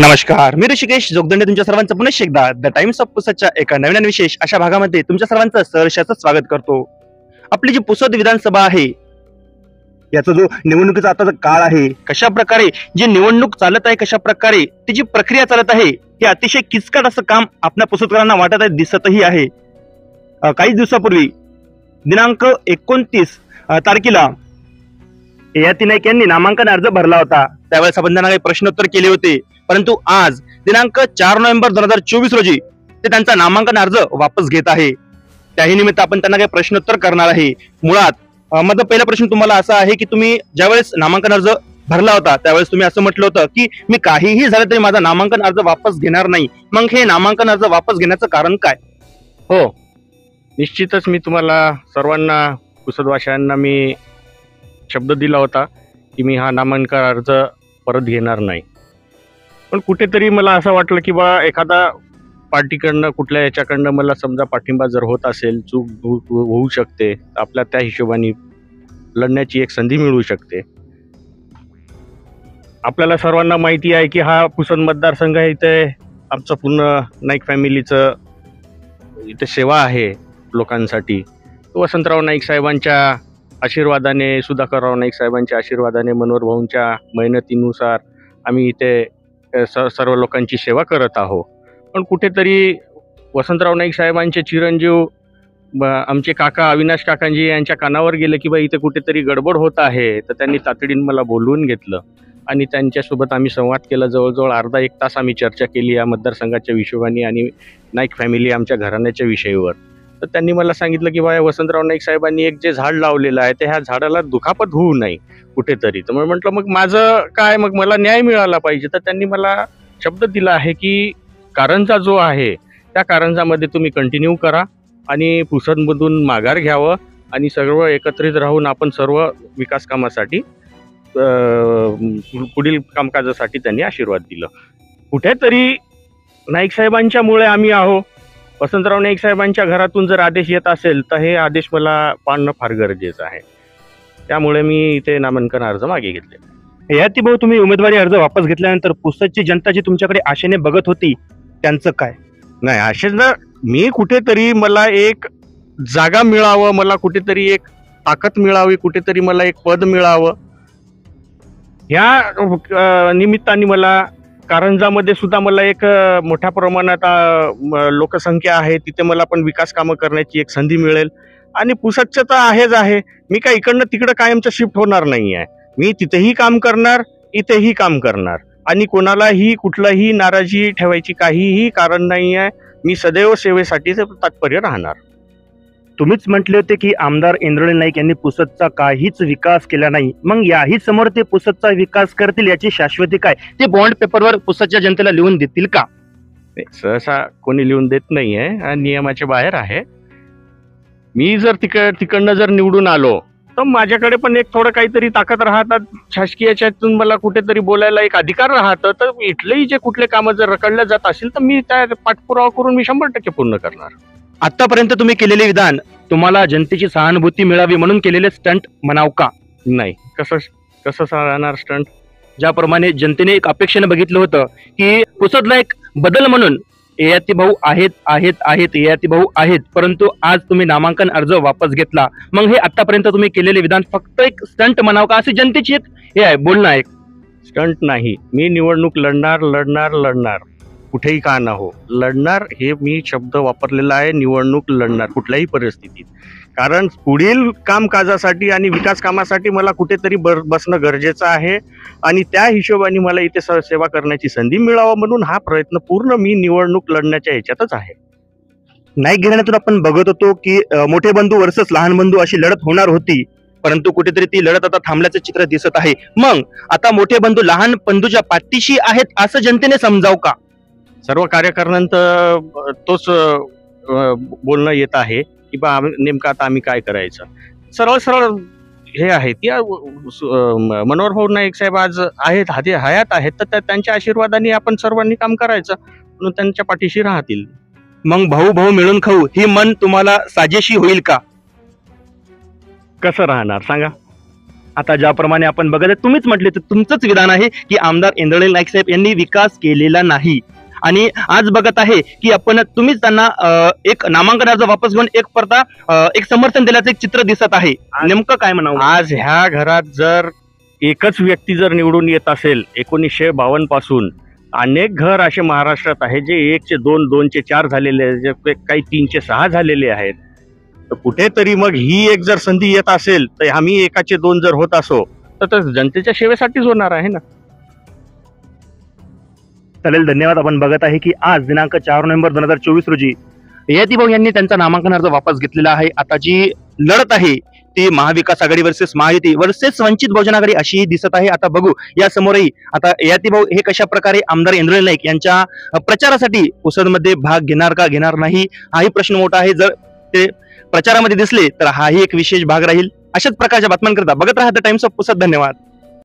नमस्कार, मी ऋषिकेश जोगदंडे तुमच्या सर्वांचं पुन्हा एकदा द टाइम्स ऑफ पुसदच्या एका नवीन आणि विशेष अशा भागामध्ये तुमच्या सर्वांचं सहर्षाचं स्वागत करतो. आपली जी पुसद विधानसभा आहे याचा जो निवडणुकीचा आता काळ आहे, कशा प्रकारे जी निवडणूक चालत आहे, कशा प्रकारे ती जी प्रक्रिया चालत आहे, हे अतिशय किचकट असं काम आपल्या पुसदकरांना वाटत आहे, दिसतही आहे. काही दिवसापूर्वी दिनांक 29 तारखेला ययाती नाईक यांनी नामांकन अर्ज भरला होता. त्यावेळेस आपण त्यांना काही प्रश्नोत्तर केले होते, परंतु आज दिनांक 4 नोव्हेंबर 2024 रोजी ते त्यांचा नामांकन अर्ज वापस घेत आहे. त्याही निमित्त आपण त्यांना काही प्रश्नोत्तर करणार आहे. मुळात माझा पहिला प्रश्न तुम्हाला असा आहे की तुम्ही ज्यावेळेस नामांकन अर्ज भरला होता त्यावेळेस तुम्ही असं म्हटलं होतं की मी काहीही झालं तरी माझा नामांकन अर्ज वापस घेणार नाही. मग हे नामांकन अर्ज वापस घेण्याचं कारण काय? हो, निश्चितच मी तुम्हाला सर्वांना पुसदवाशांना मी शब्द दिला होता की मी हा नामांकन अर्ज परत घेणार नाही. पण कुठेतरी मला असं वाटलं की बा एखादा पार्टीकडनं कुठल्या याच्याकडनं मला समजा पाठिंबा जर होत असेल, चूक होऊ शकते, आपल्या त्या हिशोबाने लढण्याची एक संधी मिळू शकते. आपल्याला सर्वांना माहिती आहे की हा पुसद मतदारसंघ आहे, इथे आमचं पूर्ण नाईक फॅमिलीचं इथे सेवा आहे लोकांसाठी. वसंतराव नाईक साहेबांच्या आशीर्वादाने, सुधाकरराव नाईक साहेबांच्या आशीर्वादाने, मनोहर भाऊंच्या मेहनतीनुसार आम्ही इथे सर्व लोकांची सेवा करत आहोत. पण कुठेतरी वसंतराव नाईक साहेबांचे चिरंजीव आमचे काका अविनाश काकांजी यांच्या कानावर गेले की बा इथे कुठेतरी गडबड होत आहे. तर त्यांनी तातडीने मला बोलवून घेतलं आणि त्यांच्यासोबत आम्ही संवाद केला. जवळजवळ अर्धा एक तास आम्ही चर्चा केली या मतदारसंघाच्या हिशोबाने आणि नाईक फॅमिली आमच्या घराण्याच्या विषयावर. तर त्यांनी मला सांगितलं की बा वसंतराव नाईक साहेबांनी एक जे झाड लावलेलं आहे ते ह्या झाडाला दुखापत होऊ नये कुठेतरी. तर मग म्हटलं मग माझं काय, मग मला न्याय मिळाला पाहिजे. तर त्यांनी मला शब्द दिला आहे की कारंजा जो आहे त्या कारंजामध्ये तुम्ही कंटिन्यू करा आणि पुसदमधून माघार घ्यावं आणि सर्व एकत्रित राहून आपण सर्व विकास कामासाठी पुढील कामकाजासाठी त्यांनी आशीर्वाद दिलं. कुठेतरी नाईक साहेबांच्यामुळे आम्ही आहो. वसंतराव नाईक साहेबांच्या घरातून जर आदेश येत असेल तर हे आदेश मला पाळणं फार गरजेचं आहे. त्यामुळे मी इथे नामांकन अर्ज मागे घेतले. ययाती भाऊ, तुम्ही उमेदवारी अर्ज वापस घेतल्यानंतर पुसदची जनता जी तुमच्याकडे आशेने बघत होती त्यांचं काय? नाही, आशेनं मी कुठेतरी मला एक जागा मिळावं, मला कुठेतरी एक ताकद मिळावी, कुठेतरी मला एक पद मिळावं, ह्या निमित्ताने मला कारंजामध्ये सुद्धा मला एक मोठ्या प्रमाणात लोकसंख्या आहे, तिथे मला पण विकास कामं करण्याची एक संधी मिळेल. आणि पुसदचं तर आहेच आहे, मी काय इकडनं तिकडं कायमचं शिफ्ट होणार नाही आहे. मी तिथेही काम करणार, इथेही काम करणार आणि कोणालाही कुठलाही नाराजी ठेवायची काहीही कारण नाही आहे. मी सदैव सेवेसाठी तात्पर्य राहणार. तुम्हीच म्हटले होते की आमदार इंद्रनील नाईक यांनी पुसदचा काहीच विकास केला नाही. मग याही समोर ते पुसदचा विकास करतील याची शाश्वती काय? ते बॉन्ड पेपरवर पुसदच्या जनतेला लिहून देतील का? सहसा कोणी लिहून देत नाहीये, नियमाच्या बाहेर आहे. मी जर तिकडनं जर निवडून आलो तर माझ्याकडे पण एक थोडं काहीतरी ताकद राहतात, शासकीयच्यातून मला कुठेतरी बोलायला एक अधिकार राहतं. तर इथलेही जे कुठले कामं जर रखडल्या जात असेल तर मी त्या पाठपुरावा करून मी 100% पूर्ण करणार. आतापर्यंत तुम्ही केलेले विधान तुम्हाला जनतेची सहानुभूती मिळावी म्हणून केलेले स्टंट म्हणाव का? नाही, कसं राहणार स्टंट? ज्याप्रमाणे जनतेने एक अपेक्षेने बघितलं होतं की पुसदला एक बदल म्हणून ययाती भाऊ आहेत ययाती भाऊ आहेत, परंतु आज तुम्ही नामांकन अर्ज वापस घेतला. मग हे आतापर्यंत तुम्ही केलेले विधान फक्त एक स्टंट म्हणाव का? अशी जनतेची एक हे आहे, बोलणं आहे. स्टंट नाही, मी निवडणूक लढणार कुठेही का ना हो, लढणार हे मी शब्द वापरलेला आहे. निवडणूक लढणार कुठल्याही परिस्थितीत, कारण पुढील कामकाजासाठी आणि विकास कामासाठी मला कुठेतरी बसणं गरजेचं आहे आणि त्या हिशोबाने मला इथे सेवा करण्याची संधी मिळावं म्हणून हा प्रयत्न पूर्ण मी निवडणूक लढण्याच्या ह्याच्यातच आहे. नाईक घराण्यातून आपण बघत होतो की मोठे बंधू वर्सेस लहान बंधू अशी लढत होणार होती, परंतु कुठेतरी ती लढत आता थांबल्याचं चित्र दिसत आहे. मग आता मोठे बंधू लहान बंधूच्या पाठीशी आहेत असं जनतेने समजावं का? सर्व कार्यकर्त्यांचं तोच बोलणं येत आहे की बा नेमकं आता आम्ही काय करायचं. सरळ हे आहे की मनोहर भाऊ नाईक साहेब आज आहेत, हयात आहेत, तर त्यांच्या आशीर्वादाने आपण सर्वांनी काम करायचं म्हणून त्यांच्या पाठीशी राहतील. मग भाऊ मिळून खाऊ ही मन तुम्हाला साजेशी होईल का? कसं राहणार सांगा? आता ज्याप्रमाणे आपण बघत आहे, तुम्हीच म्हटले तर तुमचंच विधान आहे की आमदार इंद्रनील नाईक साहेब यांनी विकास केलेला नाही, आणि आज बघत आहे की आपण तुम्हीच त्यांना एक नामांकन अर्ज वापस घेऊन एक परता एक समर्थन दिल्याचं एक चित्र दिसत आहे. नेमकं काय म्हणावं? आज ह्या घरात जर एकच व्यक्ती जर निवडून येत असेल 1952 पासून, अनेक घर असे महाराष्ट्रात आहे जे 1चे 2, 2चे 4 झालेले आहेत, जे काही 3चे 6 झालेले आहेत. तर कुठेतरी मग ही एक जर संधी येत असेल तर आम्ही 1चे 2 जर होत असो तर जनतेच्या सेवेसाठीच होणार आहे ना. चालेल, धन्यवाद. आपण बघत आहे की आज दिनांक 4 नोव्हेंबर 2024 रोजी ययाती भाऊ यांनी त्यांचा नामांकन अर्ज वापस घेतलेला आहे. आता जी लढत आहे ती महाविकास आघाडी वर्सेस महायुती वर्सेस वंचित बहुजन आघाडी अशी दिसत आहे. आता बघू या समोरही आता ययाती भाऊ हे कशा प्रकारे आमदार इंद्रनील नाईक यांच्या प्रचारासाठी पुसदमध्ये भाग घेणार का घेणार नाही, हाही प्रश्न मोठा आहे. जर ते प्रचारामध्ये दिसले तर हाही एक विशेष भाग राहील. अशाच प्रकारच्या बातम्यांकरता बघत राहा द टाइम्स ऑफ पुसद. धन्यवाद.